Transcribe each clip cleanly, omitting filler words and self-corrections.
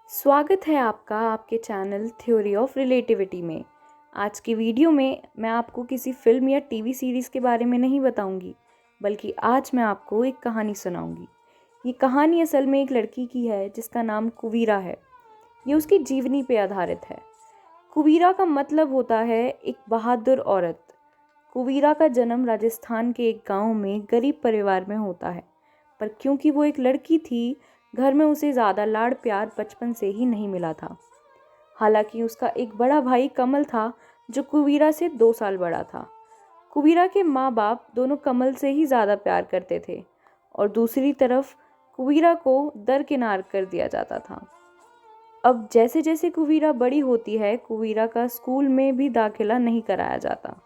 स्वागत है आपका आपके चैनल थ्योरी ऑफ रिलेटिविटी में। आज की वीडियो में मैं आपको किसी फिल्म या टीवी सीरीज़ के बारे में नहीं बताऊंगी, बल्कि आज मैं आपको एक कहानी सुनाऊंगी। ये कहानी असल में एक लड़की की है जिसका नाम कुवीरा है। ये उसकी जीवनी पे आधारित है। कुवीरा का मतलब होता है एक बहादुर औरत। कुवीरा का जन्म राजस्थान के एक गाँव में गरीब परिवार में होता है, पर क्योंकि वो एक लड़की थी, घर में उसे ज़्यादा लाड़ प्यार बचपन से ही नहीं मिला था। हालांकि उसका एक बड़ा भाई कमल था जो कुवीरा से 2 साल बड़ा था। कुवीरा के माँ बाप दोनों कमल से ही ज़्यादा प्यार करते थे और दूसरी तरफ कुवीरा को दरकिनार कर दिया जाता था। अब जैसे जैसे कुवीरा बड़ी होती है, कुवीरा का स्कूल में भी दाखिला नहीं कराया जाता,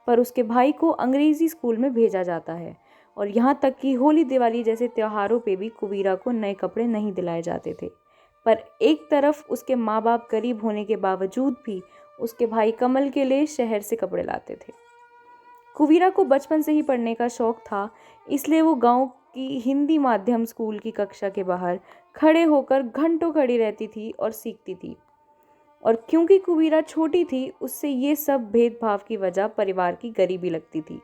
पर उसके भाई को अंग्रेज़ी स्कूल में भेजा जाता है और यहाँ तक कि होली दिवाली जैसे त्योहारों पे भी कुवीरा को नए कपड़े नहीं दिलाए जाते थे। पर एक तरफ उसके माँ बाप गरीब होने के बावजूद भी उसके भाई कमल के लिए शहर से कपड़े लाते थे। कुवीरा को बचपन से ही पढ़ने का शौक था, इसलिए वो गांव की हिंदी माध्यम स्कूल की कक्षा के बाहर खड़े होकर घंटों खड़ी रहती थी और सीखती थी। और क्योंकि कुवीरा छोटी थी, उससे ये सब भेदभाव की वजह परिवार की गरीबी लगती थी।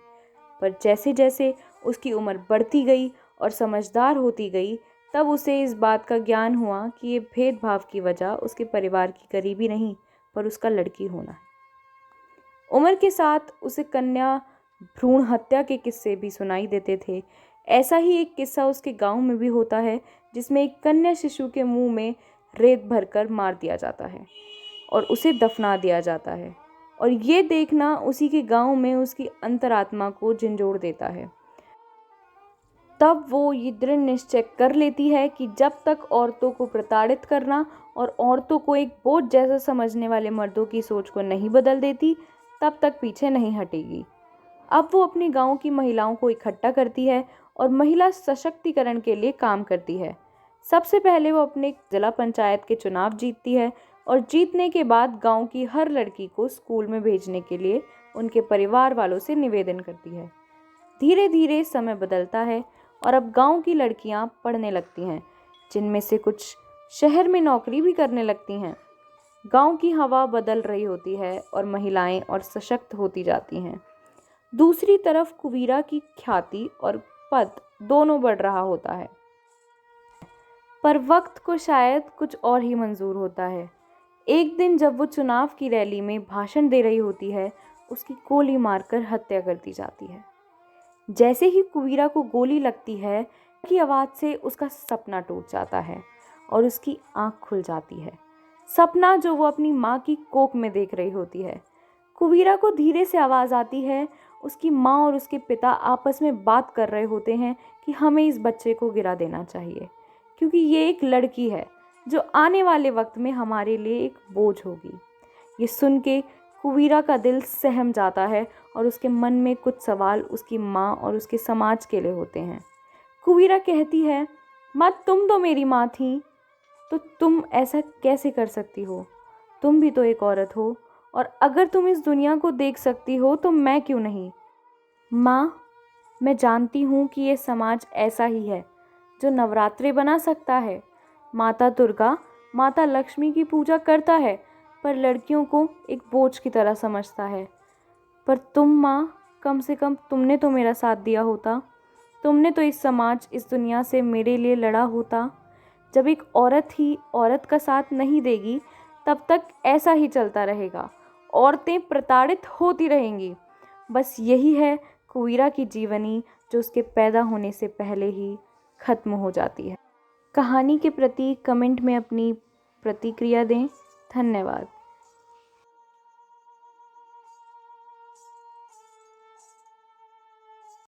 पर जैसे जैसे उसकी उम्र बढ़ती गई और समझदार होती गई, तब उसे इस बात का ज्ञान हुआ कि ये भेदभाव की वजह उसके परिवार की गरीबी नहीं, पर उसका लड़की होना है। उम्र के साथ उसे कन्या भ्रूण हत्या के किस्से भी सुनाई देते थे। ऐसा ही एक किस्सा उसके गांव में भी होता है, जिसमें एक कन्या शिशु के मुंह में रेत भरकर मार दिया जाता है और उसे दफना दिया जाता है। और ये देखना उसी के गांव में उसकी अंतरात्मा को झंझोड़ देता है। तब वो ये दृढ़ निश्चय कर लेती है कि जब तक औरतों को प्रताड़ित करना और औरतों को एक बोझ जैसा समझने वाले मर्दों की सोच को नहीं बदल देती, तब तक पीछे नहीं हटेगी। अब वो अपने गांव की महिलाओं को इकट्ठा करती है और महिला सशक्तिकरण के लिए काम करती है। सबसे पहले वो अपने जिला पंचायत के चुनाव जीतती है और जीतने के बाद गांव की हर लड़की को स्कूल में भेजने के लिए उनके परिवार वालों से निवेदन करती है। धीरे धीरे समय बदलता है और अब गांव की लड़कियां पढ़ने लगती हैं, जिनमें से कुछ शहर में नौकरी भी करने लगती हैं। गांव की हवा बदल रही होती है और महिलाएं और सशक्त होती जाती हैं। दूसरी तरफ कुवीरा की ख्याति और पद दोनों बढ़ रहा होता है, पर वक्त को शायद कुछ और ही मंजूर होता है। एक दिन जब वो चुनाव की रैली में भाषण दे रही होती है, उसकी गोली मारकर हत्या कर दी जाती है। जैसे ही कुवीरा को गोली लगती है, की आवाज़ से उसका सपना टूट जाता है और उसकी आंख खुल जाती है। सपना जो वो अपनी माँ की कोख में देख रही होती है। कुवीरा को धीरे से आवाज़ आती है। उसकी माँ और उसके पिता आपस में बात कर रहे होते हैं कि हमें इस बच्चे को गिरा देना चाहिए, क्योंकि ये एक लड़की है जो आने वाले वक्त में हमारे लिए एक बोझ होगी। ये सुन के कुवीरा का दिल सहम जाता है और उसके मन में कुछ सवाल उसकी माँ और उसके समाज के लिए होते हैं। कुवीरा कहती है, माँ तुम तो मेरी माँ थी, तो तुम ऐसा कैसे कर सकती हो? तुम भी तो एक औरत हो, और अगर तुम इस दुनिया को देख सकती हो तो मैं क्यों नहीं? माँ, मैं जानती हूँ कि ये समाज ऐसा ही है जो नवरात्रे बना सकता है, माता दुर्गा, माता लक्ष्मी की पूजा करता है, पर लड़कियों को एक बोझ की तरह समझता है। पर तुम माँ, कम से कम तुमने तो मेरा साथ दिया होता। तुमने तो इस समाज, इस दुनिया से मेरे लिए लड़ा होता। जब एक औरत ही औरत का साथ नहीं देगी, तब तक ऐसा ही चलता रहेगा। औरतें प्रताड़ित होती रहेंगी। बस यही है कुवीरा की जीवनी, जो उसके पैदा होने से पहले ही खत्म हो जाती है। कहानी के प्रति कमेंट में अपनी प्रतिक्रिया दें। धन्यवाद।